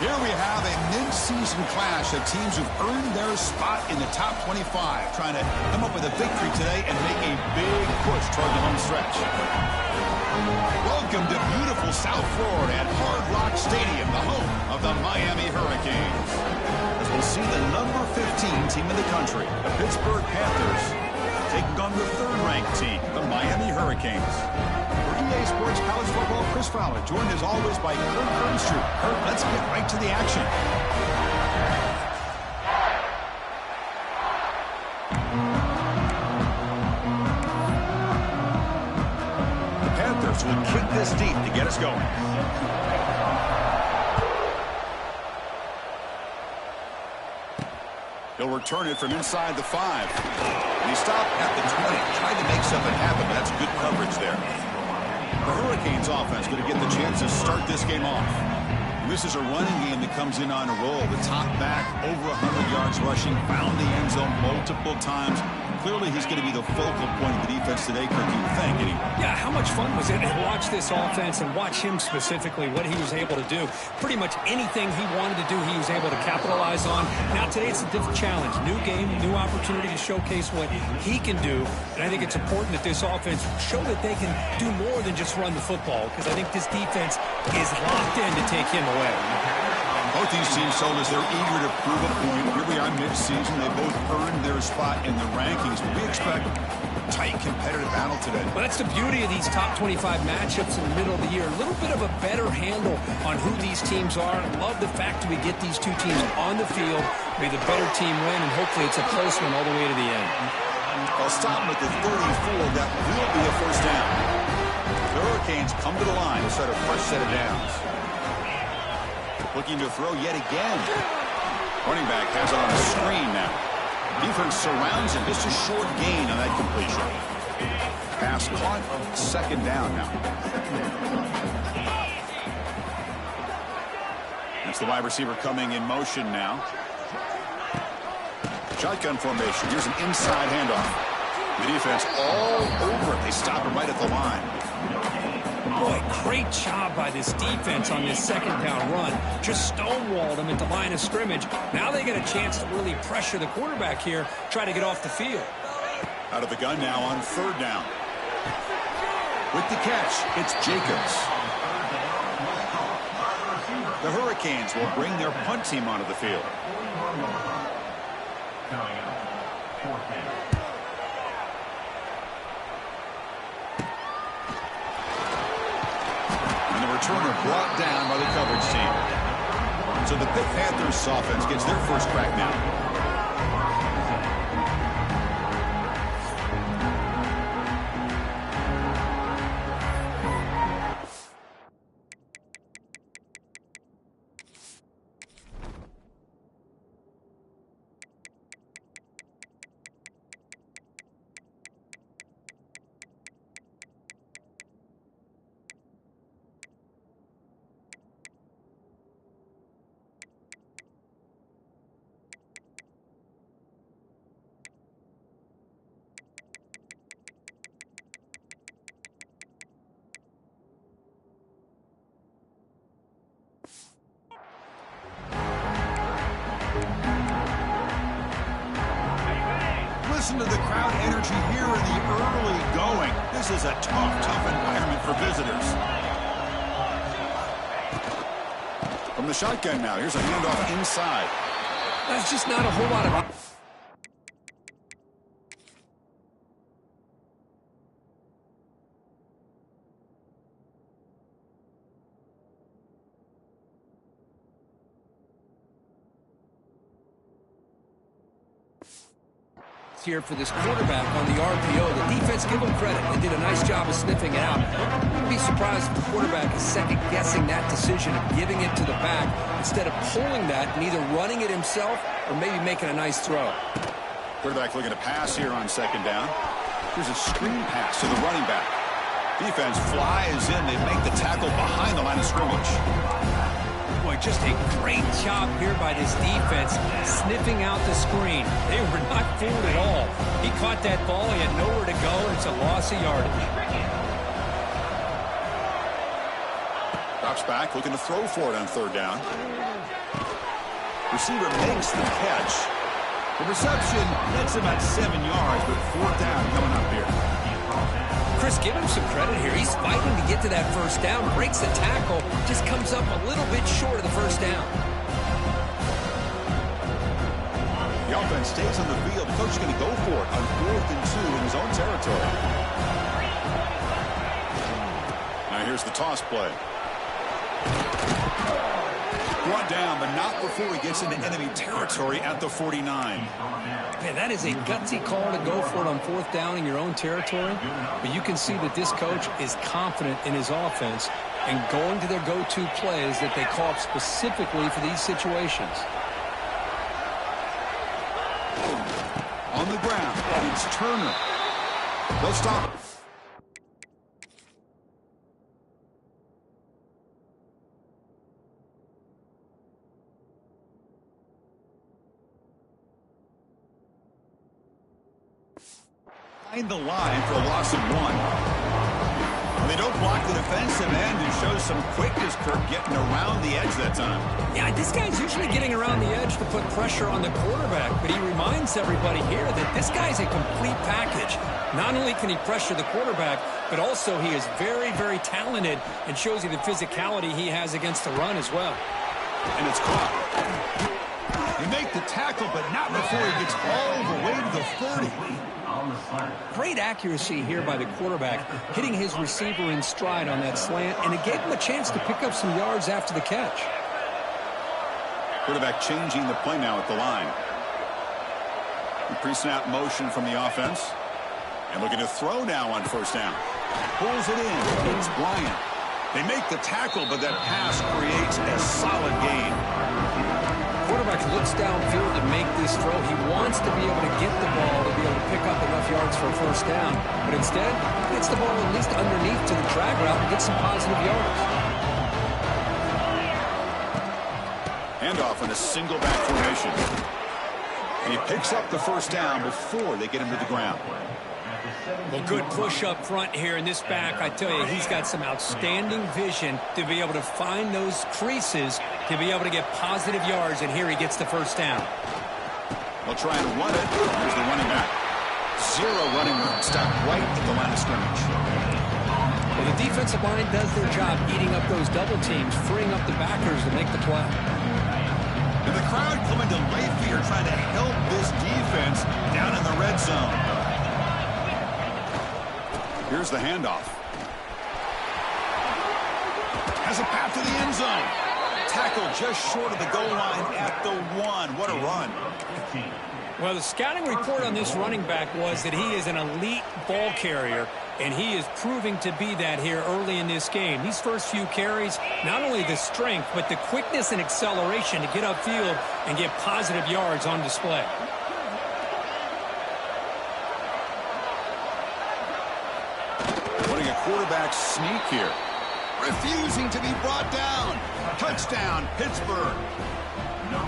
Here we have a mid-season clash of teams who've earned their spot in the top 25, trying to come up with a victory today and make a big push toward the home stretch. Welcome to beautiful South Florida at Hard Rock Stadium, the home of the Miami Hurricanes. As we'll see the number 15 team in the country, the Pittsburgh Panthers, taking on the third-ranked team, the Miami Hurricanes. For EA Sports College Football, Chris Fowler, joined as always by Kurt Kernstrew. Kurt, let's get right to the action. The Panthers will kick this deep to get us going. He'll return it from inside the 5. And he stopped at the 20. Tried to make something happen, but that's good coverage there. The Hurricanes offense going to get the chance to start this game off. And this is a running game that comes in on a roll. The top back, over 100 yards rushing, found the end zone multiple times. Clearly, he's going to be the focal point of the defense today, Kirk, you would think, anyway. Yeah, how much fun was it to watch this offense and watch him specifically, what he was able to do. Pretty much anything he wanted to do, he was able to capitalize on. Now, today it's a different challenge. New game, new opportunity to showcase what he can do. And I think it's important that this offense show that they can do more than just run the football, because I think this defense is locked in to take him away. Both these teams told us they're eager to prove a point. Here we are mid-season. They both earned their spot in the rankings. But we expect a tight, competitive battle today. Well, that's the beauty of these top 25 matchups in the middle of the year. A little bit of a better handle on who these teams are. I love the fact that we get these two teams on the field. May the better team win, and hopefully it's a close one all the way to the end. I'll stop them at the 34. That will be a first down. The Hurricanes come to the line to start a fresh set of downs. Looking to throw yet again. Running back has on a screen now. Defense surrounds him. Just a short gain on that completion. Pass caught. Second down now. That's the wide receiver coming in motion now. Shotgun formation. Here's an inside handoff. The defense all over it. They stop him right at the line. Boy, great job by this defense on this second down run. Just stonewalled him at the line of scrimmage. Now they get a chance to really pressure the quarterback here, try to get off the field. Out of the gun now on third down. With the catch, it's Jacobs. The Hurricanes will bring their punt team onto the field. Returner brought down by the coverage team. So the Pitt Panthers offense gets their first crack now. Listen to the crowd energy here in the early going. This is a tough environment for visitors. From the shotgun now, here's a handoff inside. That's just not a whole lot of... here for this quarterback on the RPO. The defense, give them credit. They did a nice job of sniffing it out. I wouldn't be surprised if the quarterback is second-guessing that decision of giving it to the back instead of pulling that and either running it himself or maybe making a nice throw. Quarterback looking to pass here on second down. Here's a screen pass to the running back. Defense flies in. They make the tackle behind the line of scrimmage. Boy, just a great job here by this defense, sniffing out the screen. They were not fooled at all. He caught that ball. He had nowhere to go, and it's a loss of yardage. Drops back, looking to throw for it on third down. Receiver makes the catch. The reception nets him at 7 yards, but 4th down coming up here. Chris, give him some credit here. He's fighting to get to that first down, breaks the tackle, just comes up a little bit short of the first down. The offense stays on the field. The coach is going to go for it on 4th and 2 in his own territory. Now here's the toss play. Brought down, but not before he gets into enemy territory at the 49. Man, that is a gutsy call to go for it on 4th down in your own territory. But you can see that this coach is confident in his offense and going to their go-to plays that they call up specifically for these situations. On the ground, it's Turner. They'll stop it. Behind the line for a loss of 1. They don't block the defensive end and show some quickness, Kirk, getting around the edge that time. Yeah, this guy's usually getting around the edge to put pressure on the quarterback, but he reminds everybody here that this guy's a complete package. Not only can he pressure the quarterback, but also he is very, very talented and shows you the physicality he has against the run as well. And it's caught. They make the tackle, but not before he gets all the way to the 30. Great accuracy here by the quarterback, hitting his receiver in stride on that slant, and it gave him a chance to pick up some yards after the catch. Quarterback changing the play now at the line. Pre-snap motion from the offense. And looking to throw now on 1st down. Pulls it in. It's Bryant. They make the tackle, but that pass creates a solid gain. Quarterback looks downfield to make this throw. He wants to be able to get the ball to be able to pick up enough yards for a 1st down. But instead, he gets the ball at least underneath to the drag route and gets some positive yards. Handoff in a single back formation. And he picks up the 1st down before they get him to the ground. Well, good push up front here in this back. I tell you, he's got some outstanding vision to be able to find those creases to be able to get positive yards, and here he gets the 1st down. They'll try and run it. Here's the running back. 0 running room. Stop right at the line of scrimmage. Well, the defensive line does their job eating up those double teams, freeing up the backers to make the play. And the crowd coming to life here, trying to help this defense down in the red zone. Here's the handoff. Has a path to the end zone. Tackle just short of the goal line at the 1. What a run. Well, the scouting report on this running back was that he is an elite ball carrier, and he is proving to be that here early in this game. These first few carries, not only the strength, but the quickness and acceleration to get upfield and get positive yards on display. Running a quarterback sneak here. Refusing to be brought down. Touchdown, Pittsburgh.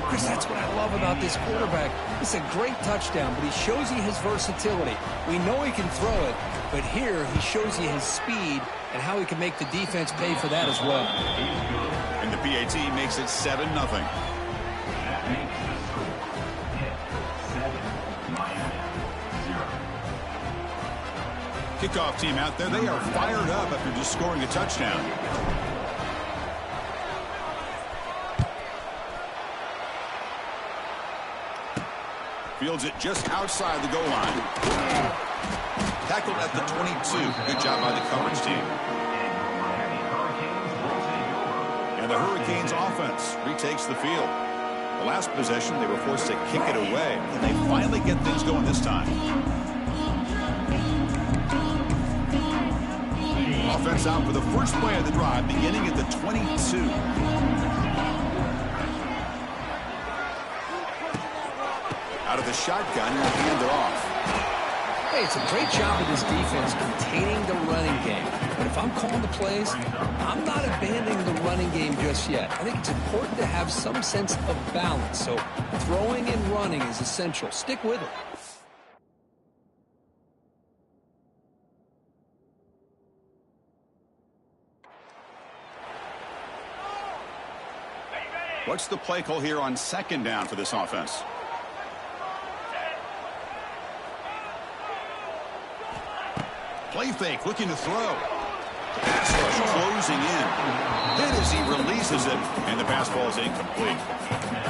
Chris, that's what I love about this quarterback. It's a great touchdown, but he shows you his versatility. We know he can throw it, but here he shows you his speed and how he can make the defense pay for that as well. And the PAT makes it 7-0. Kickoff team out there. They are fired up after just scoring a touchdown. Fields it just outside the goal line. Tackled at the 22. Good job by the coverage team. And the Hurricanes offense retakes the field. The last possession, they were forced to kick it away. And they finally get things going this time. Offense out for the first play of the drive, beginning at the 22. Out of the shotgun, and hand it off. Hey, it's a great job of this defense containing the running game. But if I'm calling the plays, I'm not abandoning the running game just yet. I think it's important to have some sense of balance. So throwing and running is essential. Stick with it. What's the play call here on second down for this offense? Play fake, looking to throw. Pass rush closing in. Hit as he releases it, and the pass ball is incomplete.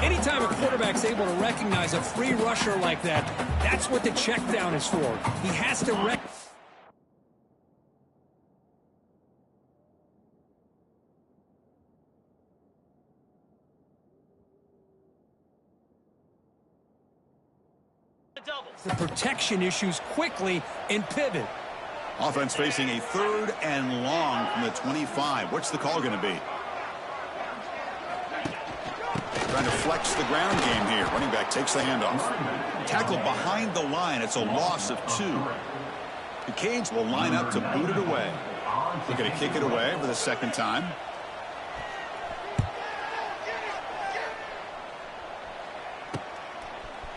Anytime a quarterback's able to recognize a free rusher like that, that's what the check down is for. He has to the protection issues quickly and pivot. Offense facing a 3rd and long from the 25. What's the call going to be? Trying to flex the ground game here. Running back takes the handoff. Tackled behind the line. It's a loss of 2. The Canes will line up to boot it away. Looking to kick it away for the second time.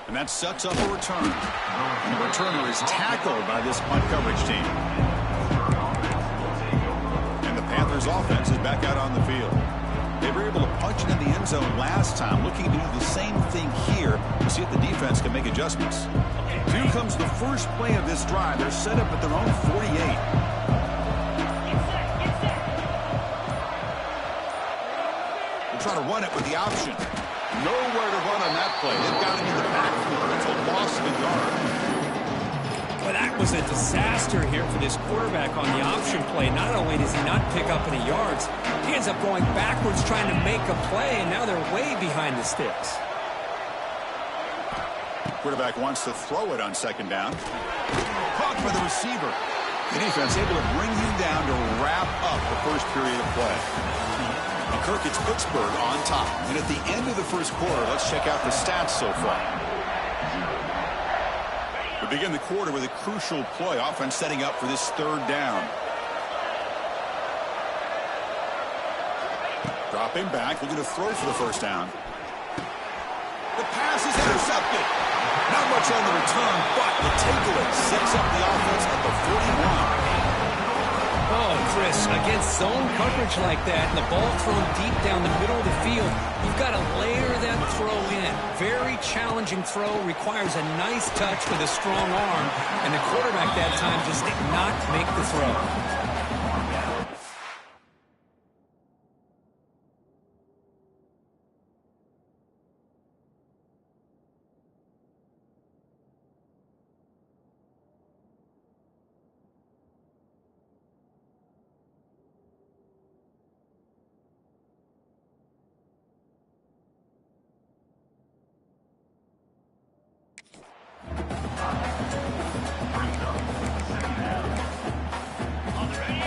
And that sets up a return. And the returner is tackled by this punt coverage team. And the Panthers offense is back out on the field. They were able to punch it in the end zone last time, looking to do the same thing here to see if the defense can make adjustments. Here comes the first play of this drive. They're set up at their own 48. They'll try to run it with the option. Nowhere to run on that play. They've got him in the backfield. It's a loss of a yard. Well, that was a disaster here for this quarterback on the option play. Not only does he not pick up any yards, he ends up going backwards trying to make a play, and now they're way behind the sticks. Quarterback wants to throw it on second down. Caught by the receiver. The defense able to bring him down to wrap up the first period of play. And Kirk, it's Pittsburgh on top. And at the end of the first quarter, let's check out the stats so far. We begin the quarter with a crucial play. Offense setting up for this 3rd down. Dropping back, looking to throw for the first down. The pass is intercepted. Not much on the return, but the takeaway sets up the offense at the 41. Oh, Chris, against zone coverage like that and the ball thrown deep down the middle of the field, you've got to layer that throw in. Very challenging throw, requires a nice touch with a strong arm, and the quarterback that time just did not make the throw.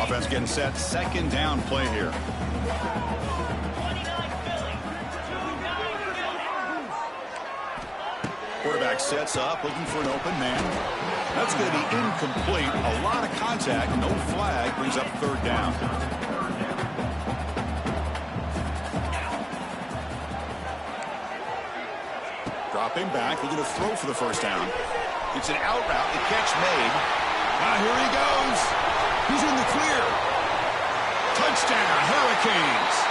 Offense getting set. Second down play here. Quarterback sets up, looking for an open man. That's going to be incomplete. A lot of contact. No flag. Brings up 3rd down. Dropping back, looking to throw for the first down. It's an out route. The catch made. Now here he goes. He's in the clear. Touchdown, Hurricanes.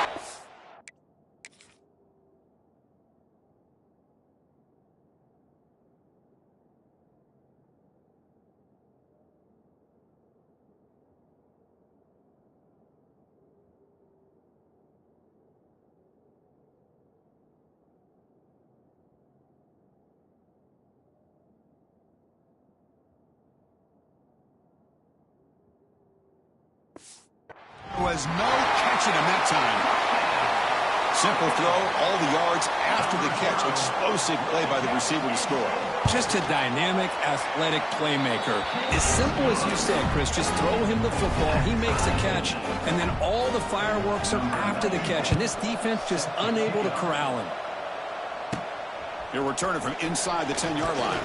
Was no catching him that time. Simple throw, all the yards after the catch. Explosive play by the receiver to score. Just a dynamic, athletic playmaker. As simple as you said, Chris, just throw him the football, he makes a catch, and then all the fireworks are after the catch, and this defense just unable to corral him. He'll return it from inside the 10-yard line.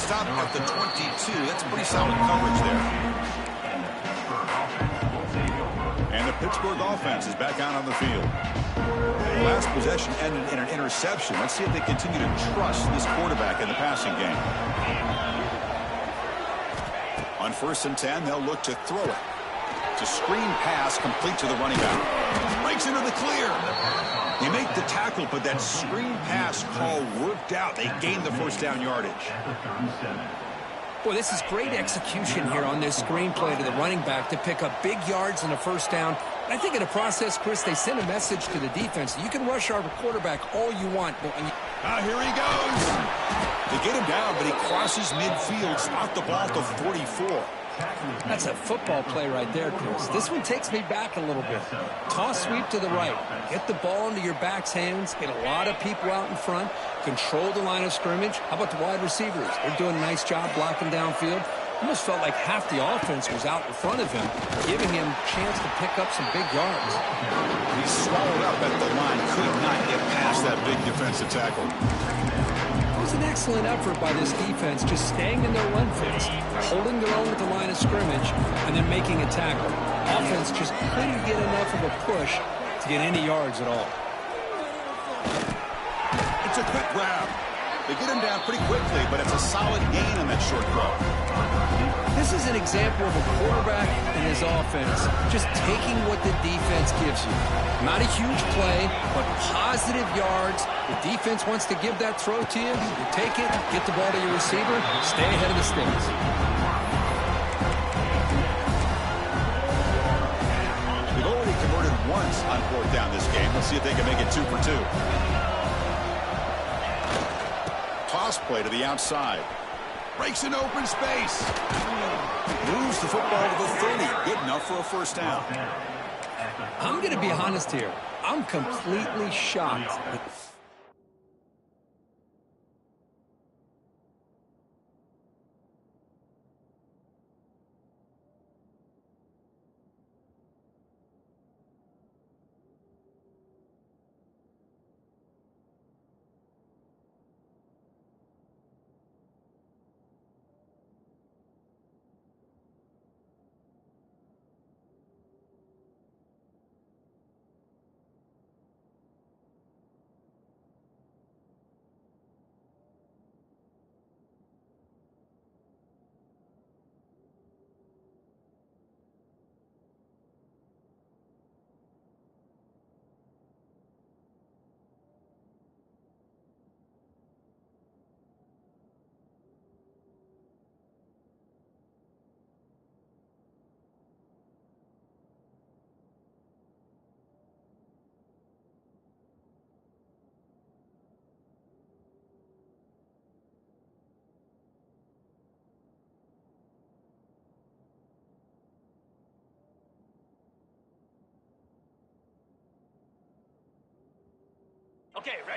Stop at the 22. That's pretty solid coverage there. And the Pittsburgh offense is back out on the field. The last possession ended in an interception. Let's see if they continue to trust this quarterback in the passing game. On 1st and 10, they'll look to throw it. It's a screen pass complete to the running back. Breaks into the clear. They make the tackle, but that screen pass call worked out. They gained the first down yardage. Boy, this is great execution here on this screenplay to the running back to pick up big yards and a first down. And I think in the process, Chris, they send a message to the defense. You can rush our quarterback all you want. But when you... Here he goes. They get him down, but he crosses midfield, spot the ball to 44. That's a football play right there, Chris. This one takes me back a little bit. Toss sweep to the right. Get the ball into your back's hands. Get a lot of people out in front. Control the line of scrimmage. How about the wide receivers? They're doing a nice job blocking downfield. Almost felt like half the offense was out in front of him, giving him a chance to pick up some big yards. He swallowed up at the line. Could not get past that big defensive tackle. It was an excellent effort by this defense, just staying in their run fits, holding their own at the line of scrimmage, and then making a tackle. Offense just couldn't get enough of a push to get any yards at all. It's a quick grab. They get him down pretty quickly, but it's a solid gain on that short throw. This is an example of a quarterback and his offense just taking what the defense gives you. Not a huge play, but positive yards. The defense wants to give that throw to you. You take it, get the ball to your receiver, stay ahead of the sticks. They've already converted once on fourth down this game. Let's see if they can make it 2 for 2. Toss play to the outside. Breaks in open space. Moves the football to the 30. Good enough for a first down. I'm going to be honest here. I'm completely shocked.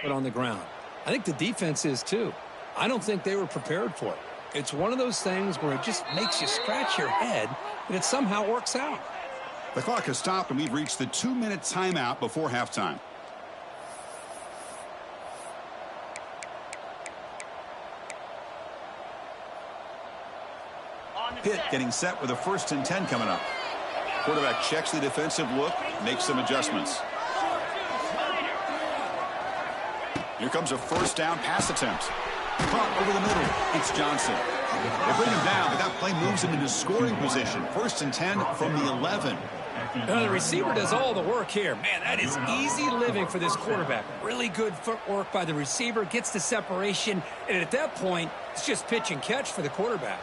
But on the ground. I think the defense is too. I don't think they were prepared for it. It's one of those things where it just makes you scratch your head, and it somehow works out. The clock has stopped, and we've reached the 2-minute timeout before halftime. Pitt getting set with a 1st and 10 coming up. Quarterback checks the defensive look, makes some adjustments. Here comes a first down pass attempt. Caught over the middle. It's Johnson. They bring him down, but that play moves him into scoring position. 1st and 10 from the 11. Now, the receiver does all the work here. Man, that is easy living for this quarterback. Really good footwork by the receiver, gets the separation, and at that point, it's just pitch and catch for the quarterback.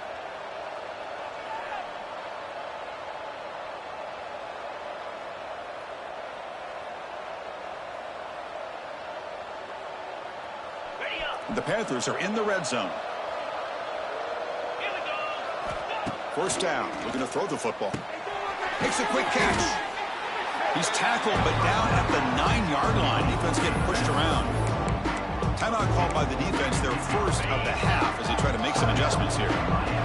The Panthers are in the red zone. First down. Looking to throw the football. Makes a quick catch. He's tackled, but down at the 9-yard line. Defense getting pushed around. Timeout called by the defense, their first of the half, as they try to make some adjustments here.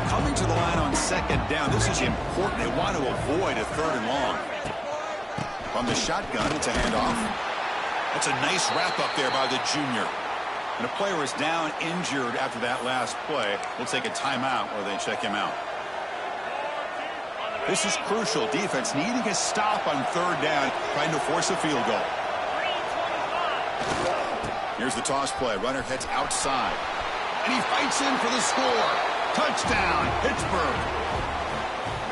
Coming to the line on 2nd down. This is important. They want to avoid a 3rd and long. From the shotgun, it's a handoff. That's a nice wrap up there by the junior. And a player is down injured after that last play. We'll take a timeout where they check him out. This is crucial. Defense needing a stop on 3rd down, trying to force a field goal. Here's the toss play. Runner heads outside. And he fights in for the score. Touchdown, Pittsburgh.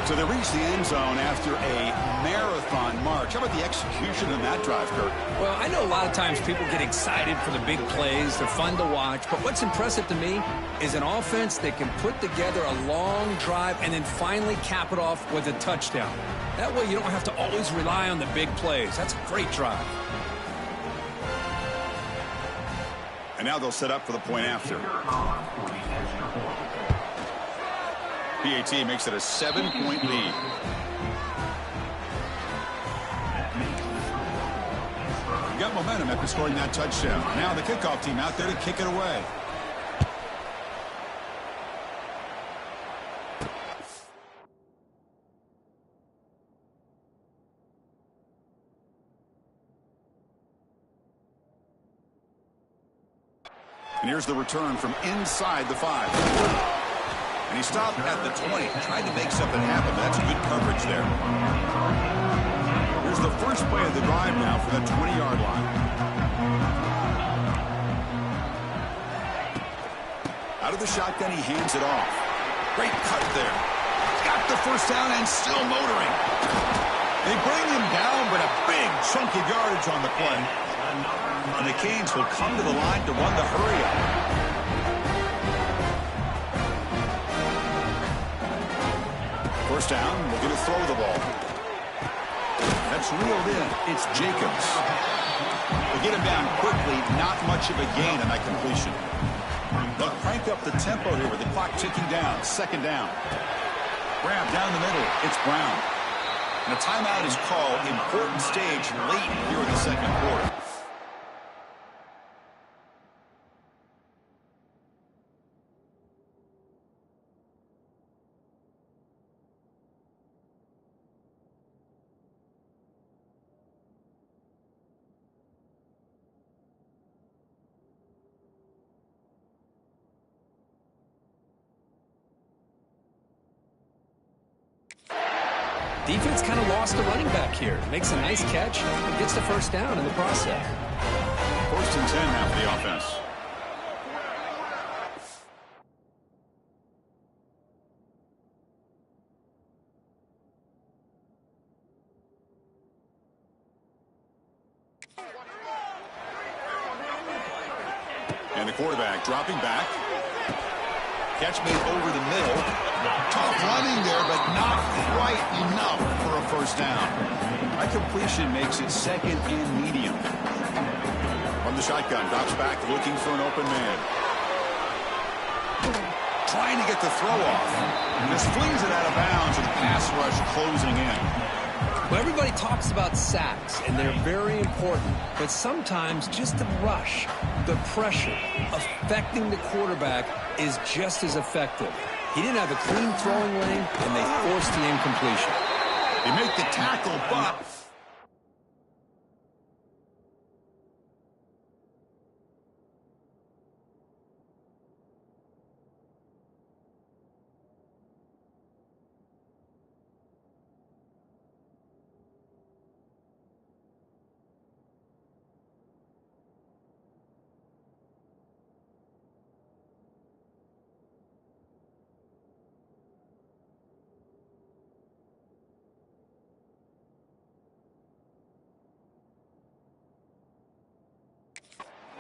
So they reach the end zone after a marathon march. How about the execution in that drive, Kurt? Well, I know a lot of times people get excited for the big plays. They're fun to watch. But what's impressive to me is an offense that can put together a long drive and then finally cap it off with a touchdown. That way you don't have to always rely on the big plays. That's a great drive. And now they'll set up for the point after. PAT makes it a 7-point lead. Got momentum after scoring that touchdown. Now the kickoff team out there to kick it away. And here's the return from inside the 5. And he stopped at the 20, tried to make something happen, but that's good coverage there. Here's the first play of the drive now for the 20-yard line. Out of the shotgun, he hands it off. Great cut there. Got the first down and still motoring. They bring him down, but a big chunk of yardage on the play. And the Canes will come to the line to run the hurry-up. First down, looking to throw the ball. That's reeled in. It's Jacobs. They get him down quickly, not much of a gain on that completion. They'll crank up the tempo here with the clock ticking down. Second down. Grab down the middle. It's Brown. And a timeout is called. Important stage late here in the second quarter. Defense kind of lost the running back here. Makes a nice catch and gets the first down in the process. First and 10 now for the offense. And the quarterback dropping back. Catch made over the middle. Tough running there, but not quite enough for a first down. That completion makes it second and medium. From the shotgun, drops back, looking for an open man. Trying to get the throw off. And just flings it out of bounds with the pass rush closing in. Well, everybody talks about sacks, and they're very important. But sometimes just the rush, the pressure, affecting the quarterback is just as effective. He didn't have a clean throwing lane, and they forced the incompletion. They make the tackle, but...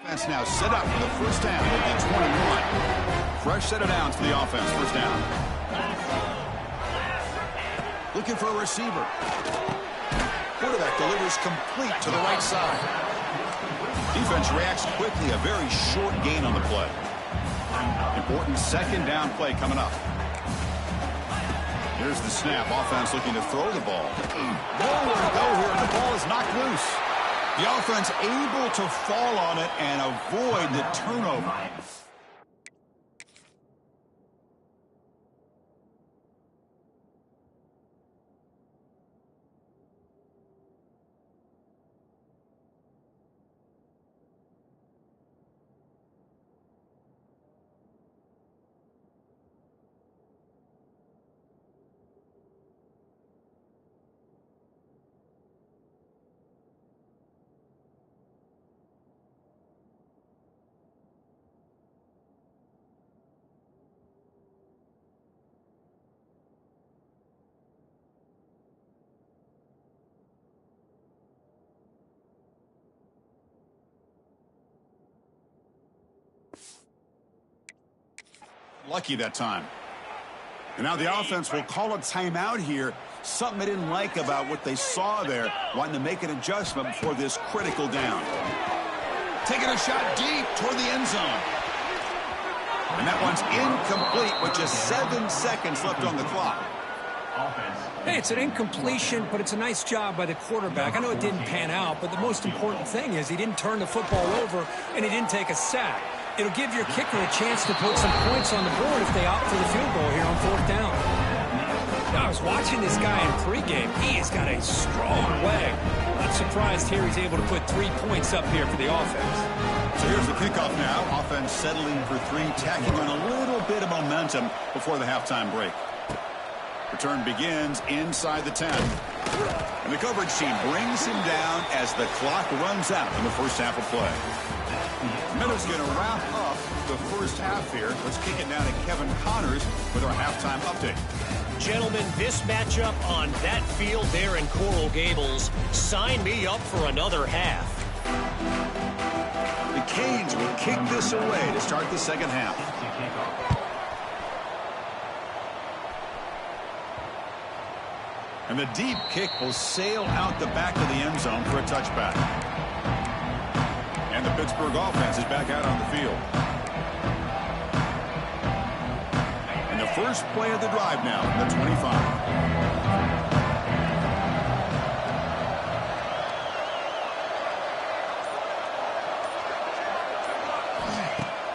That's now set up for the first down at the 21. Fresh set of downs for the offense. First down. Looking for a receiver. Quarterback delivers complete to the right side. Defense reacts quickly. A very short gain on the play. Important second down play coming up. Here's the snap. Offense looking to throw the ball. Nowhere to go here, and the ball is knocked loose. The offense able to fall on it and avoid the turnover. Lucky that time. And now the offense will call a timeout here. Something they didn't like about what they saw there. Wanting to make an adjustment before this critical down. Taking a shot deep toward the end zone. And that one's incomplete with just 7 seconds left on the clock. Hey, it's an incompletion, but it's a nice job by the quarterback. I know it didn't pan out, but the most important thing is he didn't turn the football over and he didn't take a sack. It'll give your kicker a chance to put some points on the board if they opt for the field goal here on 4th down. Now, I was watching this guy in pregame. He has got a strong leg. Not surprised here he's able to put 3 points up here for the offense. So here's the kickoff now. Offense settling for 3, tacking on a little bit of momentum before the halftime break. Return begins inside the 10. And the coverage team brings him down as the clock runs out in the first half of play. Minutes going to wrap up the first half here. Let's kick it down to Kevin Connors with our halftime update. Gentlemen, this matchup on that field there in Coral Gables, sign me up for another half. The Canes will kick this away to start the second half. And the deep kick will sail out the back of the end zone for a touchback. And the Pittsburgh offense is back out on the field. And the first play of the drive now, the 25.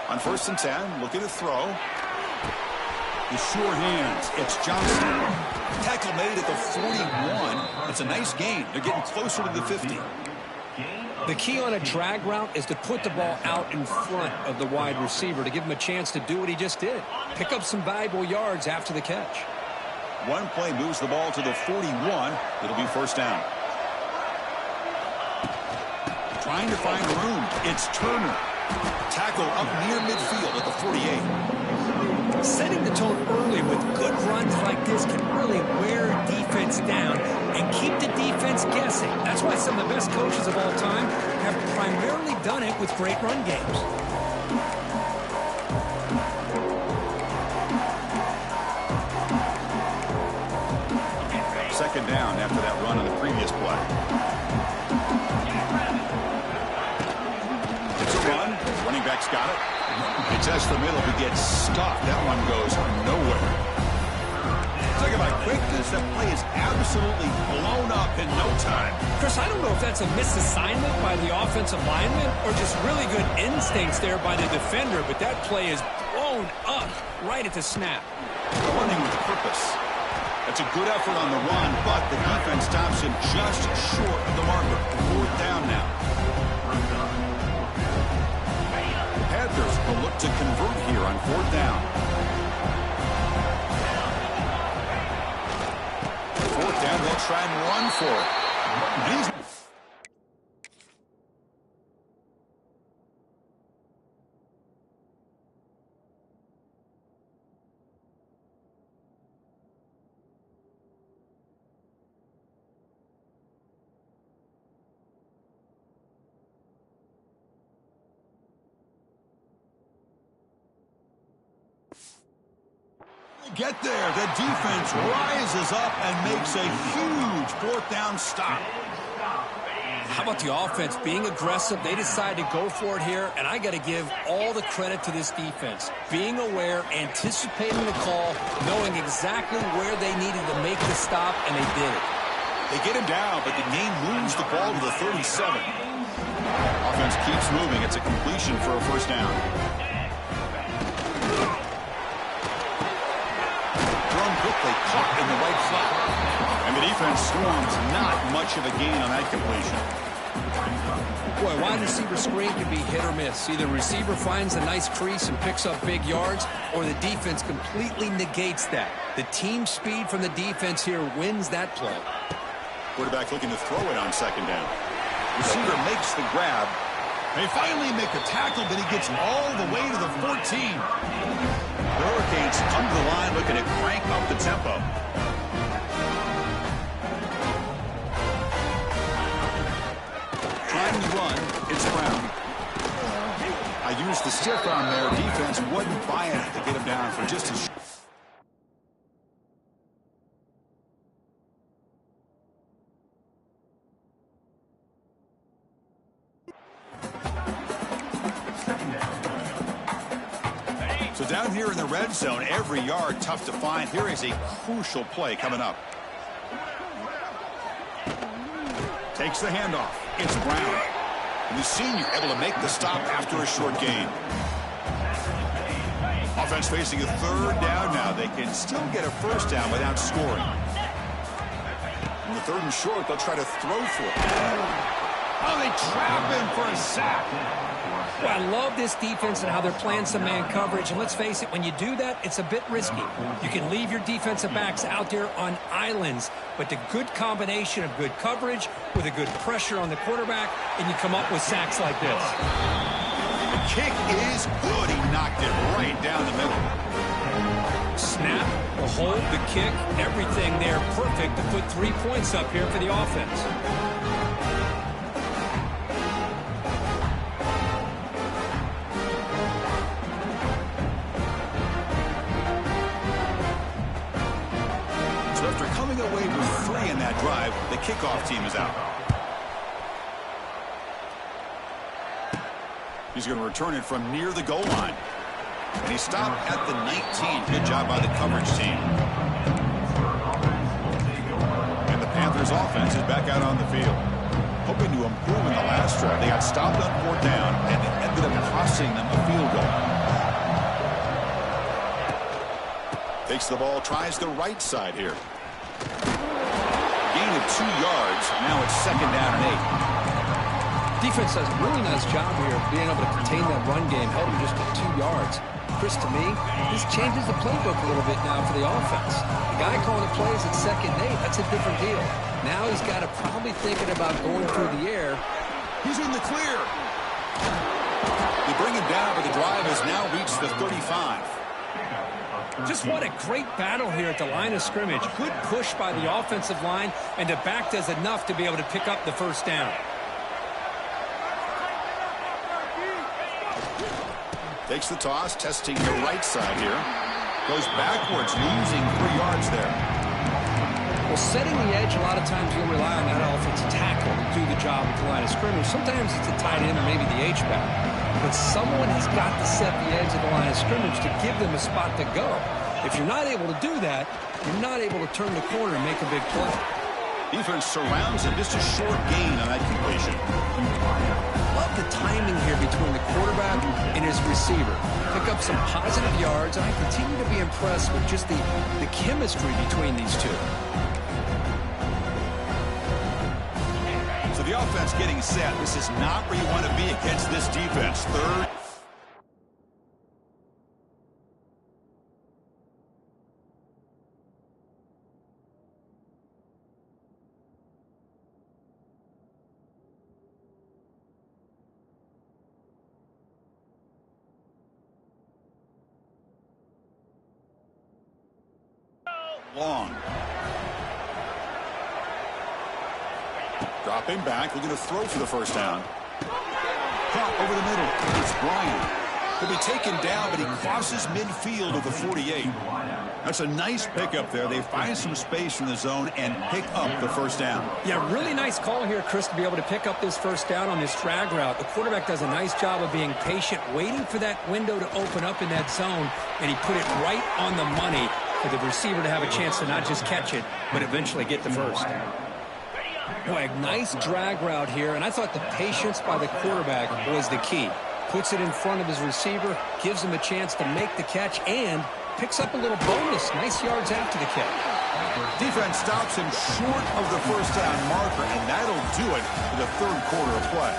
On 1st and 10, looking to throw. The sure hands. It's Johnston. Tackle made at the 41. It's a nice gain. They're getting closer to the 50. The key on a drag route is to put the ball out in front of the wide receiver to give him a chance to do what he just did. Pick up some valuable yards after the catch. One play moves the ball to the 41. It'll be 1st down. Trying to find room. It's Turner. Tackle up near midfield at the 48. Setting the tone early with good runs like this can really wear defense down and keep the defense guessing. That's why some of the best coaches of all time have primarily done it with great run games. Second down after that run on the previous play. It's a run. Running back's got it. He tests the middle. He gets stopped. That one goes nowhere. Talk about quickness. That play is absolutely blown up in no time. Chris, I don't know if that's a misassignment by the offensive lineman or just really good instincts there by the defender, but that play is blown up right at the snap. Running with purpose. That's a good effort on the run, but the defense stops him just short of the marker. 4th down now. Panthers will look to convert here on 4th down. 4th down, they'll try and run for it. And he's get there. The defense rises up and makes a huge 4th down stop. How about the offense being aggressive? They decide to go for it here, and I got to give all the credit to this defense. Being aware, anticipating the call, knowing exactly where they needed to make the stop, and they did it. They get him down, but the game moves the ball to the 37. Offense keeps moving. It's a completion for a 1st down. Quickly caught in the right slot. And the defense storms not much of a gain on that completion. Boy, wide receiver screen can be hit or miss. Either receiver finds a nice crease and picks up big yards, or the defense completely negates that. The team speed from the defense here wins that play. Quarterback looking to throw it on 2nd down. Receiver makes the grab. They finally make the tackle, but he gets all the way to the 14. The Hurricanes come to the line looking to crank up the tempo. Trying to run, it's Brown. A Used the stiff arm there. Defense wasn't buying it to get him down for just a... So down here in the red zone, every yard tough to find. Here is a crucial play coming up. Takes the handoff. It's Brown. And the senior able to make the stop after a short gain. Offense facing a third down now. They can still get a first down without scoring. In the third and short, they'll try to throw for it. Oh, they trap him for a sack. Well, I love this defense and how they're playing some man coverage. And let's face it, when you do that, it's a bit risky. You can leave your defensive backs out there on islands. But the good combination of good coverage with a good pressure on the quarterback, and you come up with sacks like this. The kick is good. He knocked it right down the middle. Snap, the hold, the kick, everything there perfect to put 3 points up here for the offense. Away with 3 in that drive, the kickoff team is out. He's going to return it from near the goal line. And he stopped at the 19. Good job by the coverage team. And the Panthers offense is back out on the field. Hoping to improve in the last drive. They got stopped on 4th down, and it ended up costing them a field goal. Takes the ball, tries the right side here. Gain of 2 yards. Now it's 2nd down and 8. Defense does a really nice job here of being able to contain that run game, held him just at 2 yards. Chris, to me, this changes the playbook a little bit now for the offense. The guy calling the plays at 2nd and 8, that's a different deal. Now he's got to probably thinking about going through the air. He's in the clear. They bring him down, but the drive has now reached the 35. Just what a great battle here at the line of scrimmage. Good push by the offensive line, and the back does enough to be able to pick up the first down. Takes the toss, testing the right side here. Goes backwards, losing 3 yards there. Well, setting the edge, a lot of times you'll rely on that offensive tackle to do the job at the line of scrimmage. Sometimes it's a tight end or maybe the H-back. But someone has got to set the edge of the line of scrimmage to give them a spot to go. If you're not able to do that, you're not able to turn the corner and make a big play. Defense surrounds him. Just a short gain on that completion. Love the timing here between the quarterback and his receiver. Pick up some positive yards, and I continue to be impressed with just the chemistry between these two. So the offense getting set. This is not where you want to be against this defense. 3rd. Long. Dropping back, looking to throw for the first down. Caught over the middle. It's Bryant. He'll be taken down, but he crosses midfield of the 48. That's a nice pickup there. They find some space in the zone and pick up the first down. Yeah, really nice call here, Chris, to be able to pick up this first down on this drag route. The quarterback does a nice job of being patient, waiting for that window to open up in that zone, and he put it right on the money for the receiver to have a chance to not just catch it, but eventually get the first. Boy, a nice drag route here, and I thought the patience by the quarterback was the key. Puts it in front of his receiver, gives him a chance to make the catch, and picks up a little bonus. Nice yards after the catch. Defense stops him short of the first down marker, and that'll do it for the 3rd quarter of play.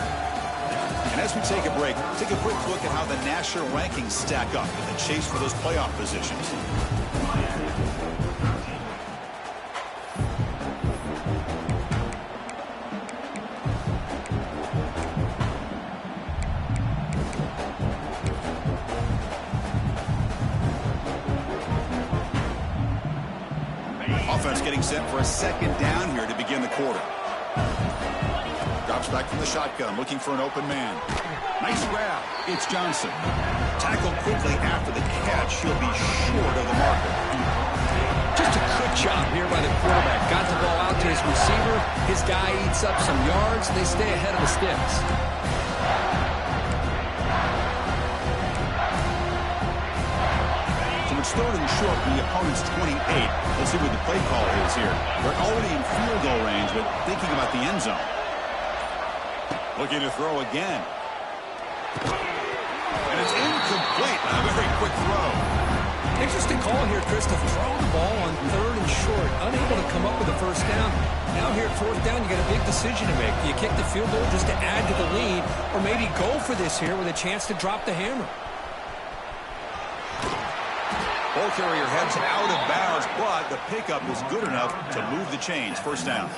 And as we take a break, take a quick look at how the national rankings stack up in the chase for those playoff positions. Offense getting set for a 2nd down here to begin the quarter. Drops back from the shotgun, looking for an open man. Nice grab. It's Johnson. Tackled quickly after the catch. He'll be short of the marker. Just a good job here by the quarterback. Got the ball out to his receiver. His guy eats up some yards. They stay ahead of the sticks. So it's third and short from the opponent's 28. Let's see what the play call is here. They're already in field goal range, but thinking about the end zone. Looking to throw again. And it's incomplete. A very quick throw. Interesting call here, Chris, to throw the ball on third and short. Unable to come up with a first down. Now here at fourth down, you got a big decision to make. Do you kick the field goal just to add to the lead, or maybe go for this here with a chance to drop the hammer? Ball carrier heads out of bounds, but the pickup is good enough to move the chains. First down.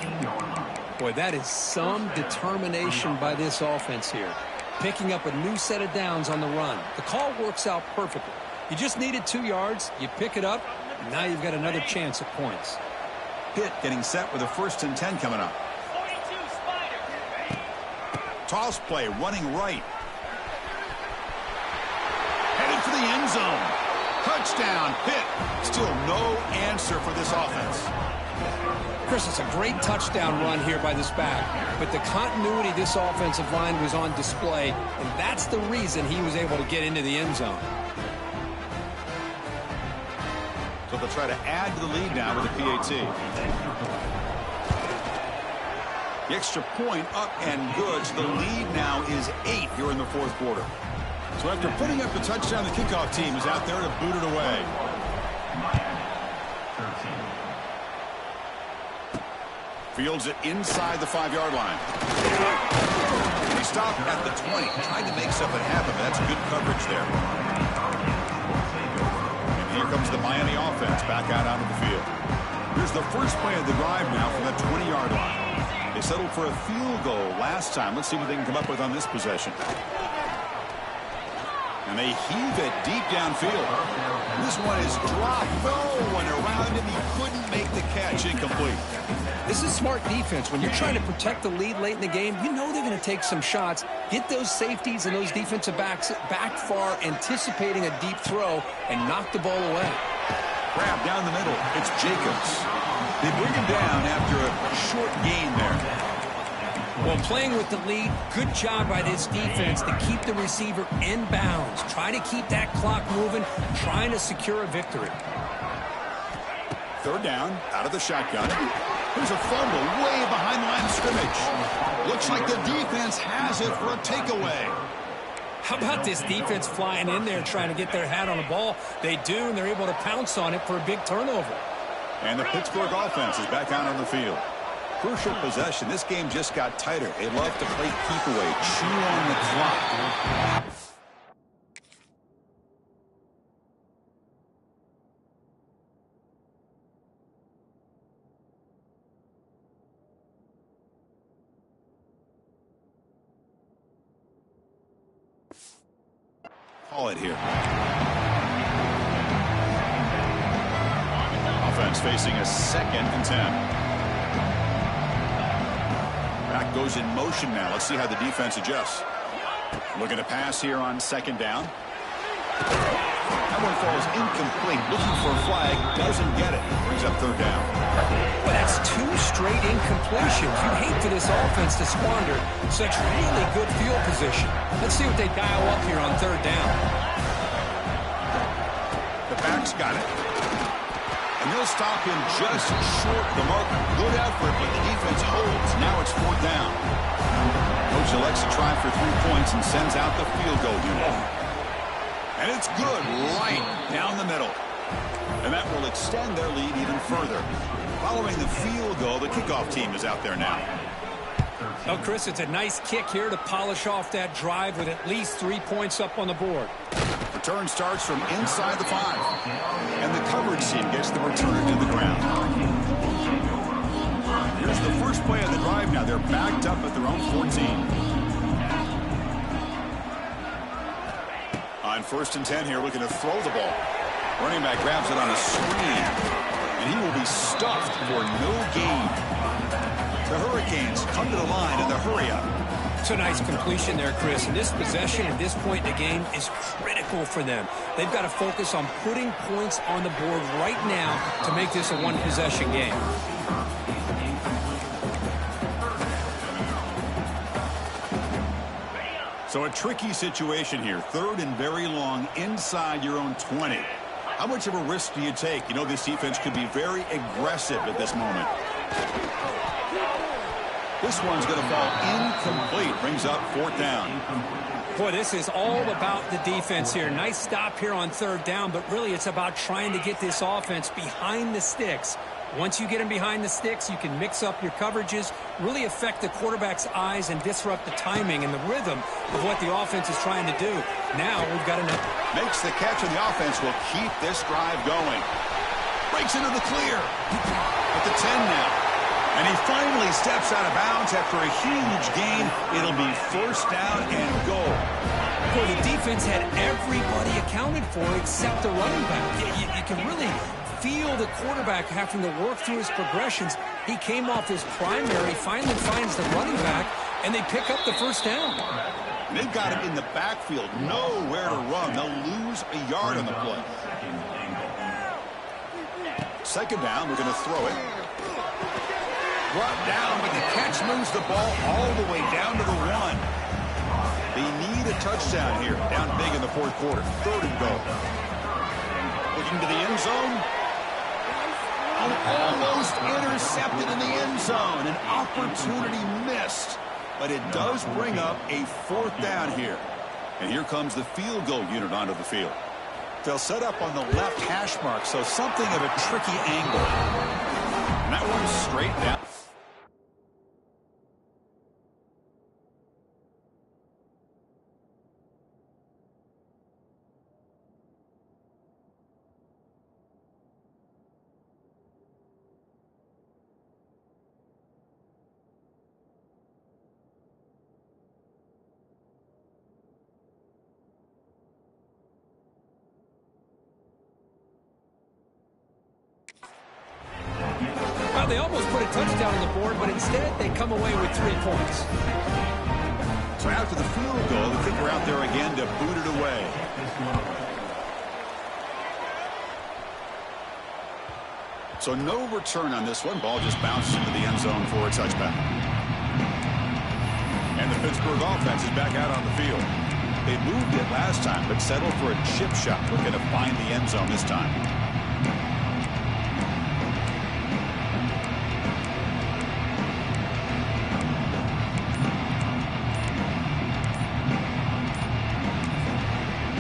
Boy, that is some determination by this offense here. Picking up a new set of downs on the run. The call works out perfectly. You just needed 2 yards. You pick it up, and now you've got another chance at points. Pitt getting set with a 1st and 10 coming up. Toss play, running right. Headed for the end zone. Touchdown, Pitt. Still no answer for this offense. Chris, it's a great touchdown run here by this back, but the continuity of this offensive line was on display, and that's the reason he was able to get into the end zone. So they'll try to add to the lead now with a PAT. The extra point up and good, so the lead now is 8 here in the fourth quarter. So after putting up the touchdown, the kickoff team is out there to boot it away. Fields it inside the 5-yard line. He stopped at the 20, trying to make something happen, but that's good coverage there. And here comes the Miami offense back out onto the field. Here's the first play of the drive now from the 20-yard line. They settled for a field goal last time. Let's see what they can come up with on this possession. And they heave it deep downfield. This one is dropped. No one around him. He couldn't make the catch. Incomplete. This is smart defense. When you're trying to protect the lead late in the game, you know they're going to take some shots, get those safeties and those defensive backs back far, anticipating a deep throw, and knock the ball away. Grab down the middle. It's Jacobs. They bring him down after a short gain there. Well, playing with the lead, good job by this defense to keep the receiver in bounds. Try to keep that clock moving, trying to secure a victory. Third down, out of the shotgun. There's a fumble way behind the line of scrimmage. Looks like the defense has it for a takeaway. How about this defense flying in there trying to get their hat on the ball? They do, and they're able to pounce on it for a big turnover. And the Pittsburgh offense is back out on the field. Crucial possession. This game just got tighter. They love to play keep away, chew on the clock. Call it here. Offense facing a 2nd and 10. Back goes in motion now. Let's see how the defense adjusts. Looking to pass here on 2nd down. That one falls incomplete. Looking for a flag. Doesn't get it. Brings up 3rd down. Well, that's 2 straight incompletions. You'd hate for this offense to squander such really good field position. Let's see what they dial up here on 3rd down. The back's got it. And they'll stop him just short of the mark. Good effort, but the defense holds. Now it's 4th down. Coach elects to try for 3 points and sends out the field goal unit. And it's good right down the middle. And that will extend their lead even further. Following the field goal, the kickoff team is out there now. Oh, Chris, it's a nice kick here to polish off that drive with at least 3 points up on the board. Return starts from inside the 5. And the coverage team gets the return to the ground. Here's the first play of the drive now. They're backed up at their own 14. On 1st and 10 here, looking to throw the ball. Running back grabs it on a screen. And he will be stuffed for no gain. The Hurricanes come to the line in the hurry-up. It's a nice completion there, Chris. And this possession at this point in the game is critical for them. They've got to focus on putting points on the board right now to make this a one-possession game. So a tricky situation here. 3rd and very long inside your own 20. How much of a risk do you take? You know this defense could be very aggressive at this moment. This one's going to fall incomplete. Brings up 4th down. Boy, this is all about the defense here. Nice stop here on 3rd down, but really it's about trying to get this offense behind the sticks. Once you get them behind the sticks, you can mix up your coverages, really affect the quarterback's eyes and disrupt the timing and the rhythm of what the offense is trying to do. Now we've got enough. Makes the catch, and the offense will keep this drive going. Breaks into the clear. At the 10 now. And he finally steps out of bounds after a huge gain. It'll be 1st down and goal. Well, the defense had everybody accounted for except the running back. You can really feel the quarterback having to work through his progressions. He came off his primary, finally finds the running back, and they pick up the 1st down. They've got him in the backfield, nowhere to run. They'll lose a yard on the play. 2nd down, we're going to throw it. Brought down, but the catch moves the ball all the way down to the 1. They need a touchdown here, down big in the 4th quarter. 3rd and goal. Looking to the end zone. Almost intercepted in the end zone. An opportunity missed. But it does bring up a 4th down here. And here comes the field goal unit onto the field. They'll set up on the left hash mark, so something of a tricky angle. And that one's straight down. They almost put a touchdown on the board, but instead they come away with 3 points. So after the field goal, the kicker out there again to boot it away. So no return on this one. Ball just bounces into the end zone for a touchback. And the Pittsburgh offense is back out on the field. They moved it last time, but settled for a chip shot, looking to find the end zone this time.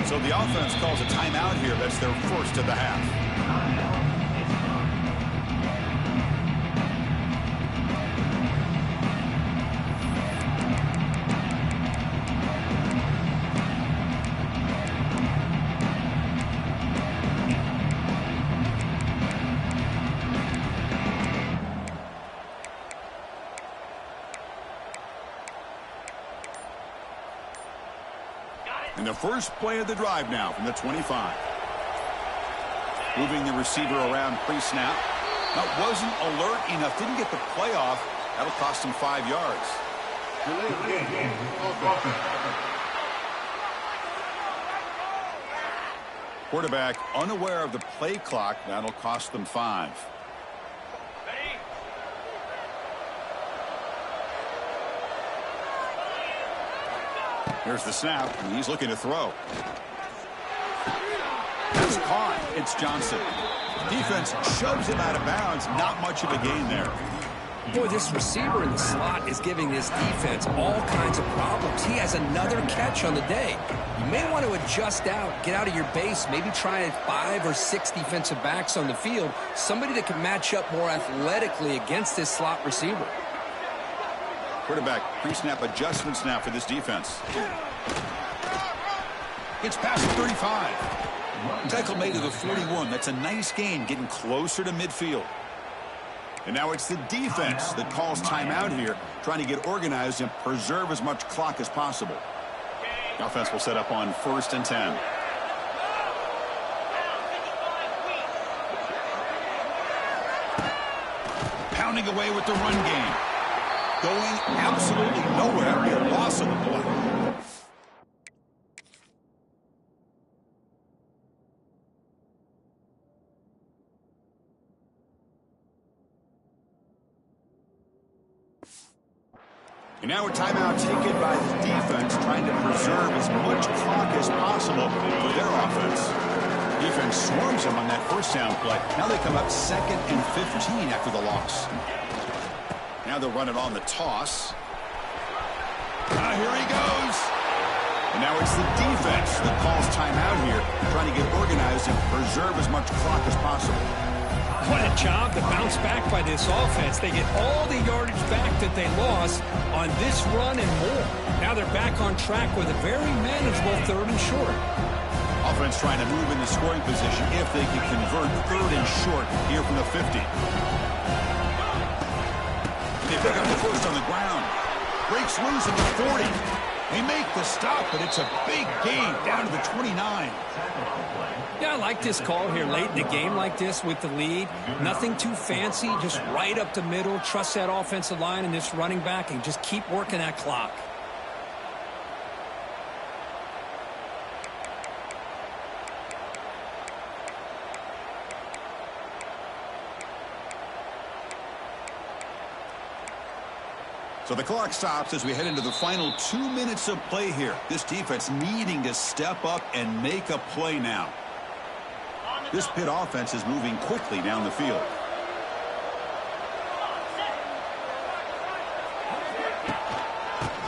So the offense calls a timeout here. That's their 1st of the half. And the first play of the drive now from the 25. Moving the receiver around pre-snap. That wasn't alert enough. Didn't get the play off. That'll cost him 5 yards. Quarterback unaware of the play clock. That'll cost them 5. Here's the snap, and he's looking to throw. That's caught. It's Johnson. Defense shoves him out of bounds. Not much of a gain there. Boy, this receiver in the slot is giving this defense all kinds of problems. He has another catch on the day. You may want to adjust out, get out of your base, maybe try 5 or 6 defensive backs on the field, somebody that can match up more athletically against this slot receiver. Quarterback pre-snap adjustments now for this defense. It's past the 35. Tackle made to the 41. That's a nice gain, getting closer to midfield. And now it's the defense that calls timeout here, trying to get organized and preserve as much clock as possible. The offense will set up on 1st and 10. Pounding away with the run game. going absolutely nowhere. That would be a loss of the play. And now a timeout taken by the defense, trying to preserve as much clock as possible for their offense. Defense swarms them on that first down play. Now they come up 2nd and 15 after the loss. Now they'll run it on the toss. Here he goes. And now it's the defense that calls timeout here, trying to get organized and preserve as much clock as possible. What a job to bounce back by this offense. They get all the yardage back that they lost on this run and more. Now they're back on track with a very manageable 3rd and short. Offense trying to move in the scoring position if they can convert 3rd and short here from the 50. They pick up the first on the ground. Breaks loose at the 40. They make the stop, but it's a big gain down to the 29. Yeah, I like this call here late in the game like this with the lead. Nothing too fancy, just right up the middle. Trust that offensive line and this running back and just keep working that clock. So the clock stops as we head into the final 2 minutes of play here. This defense needing to step up and make a play now. This Pitt offense is moving quickly down the field.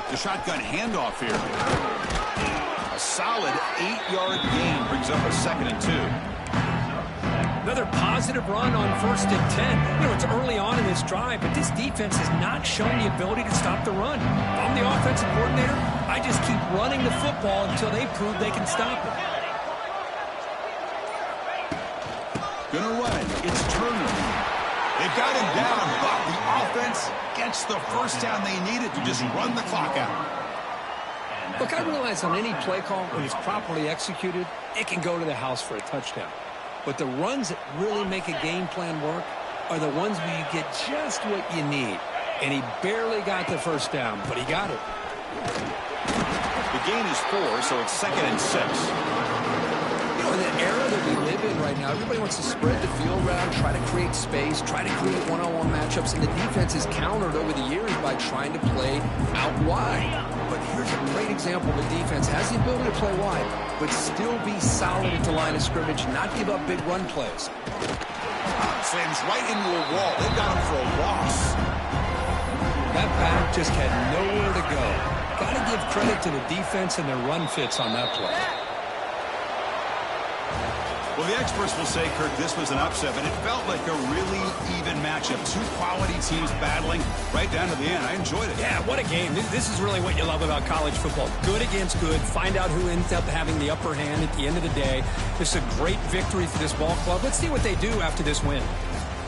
The shotgun handoff here. A solid 8-yard gain brings up a 2nd and 2. Another positive run on 1st and 10. You know, it's early on in this drive, but this defense has not shown the ability to stop the run. If I'm the offensive coordinator, I just keep running the football until they prove they can stop it. Gonna run it. It's Turner. They've got him down, but the offense gets the first down they needed to just run the clock out. Look, I realize on any play call, when it's properly executed, it can go to the house for a touchdown. But the runs that really make a game plan work are the ones where you get just what you need. And he barely got the first down, but he got it. The gain is 4, so it's 2nd and 6. You know, in the era that we live in right now, everybody wants to spread the field around, try to create space, try to create one-on-one matchups, and the defense is countered over the years by trying to play out wide. But here's a great example of a defense has the ability to play wide, but still be solid at the line of scrimmage, not give up big run plays. Slams right into a wall. They've got him for a loss. That back just had nowhere to go. Got to give credit to the defense and their run fits on that play. Well, the experts will say, Kirk, this was an upset, but it felt like a really even matchup. 2 quality teams battling right down to the end. I enjoyed it. Yeah, what a game. This is really what you love about college football. Good against good. Find out who ends up having the upper hand at the end of the day. This is a great victory for this ball club. Let's see what they do after this win.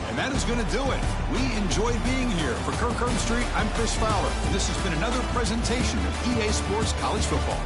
And that is going to do it. We enjoyed being here. For Kirk Herbstreit, I'm Chris Fowler. And this has been another presentation of EA Sports College Football.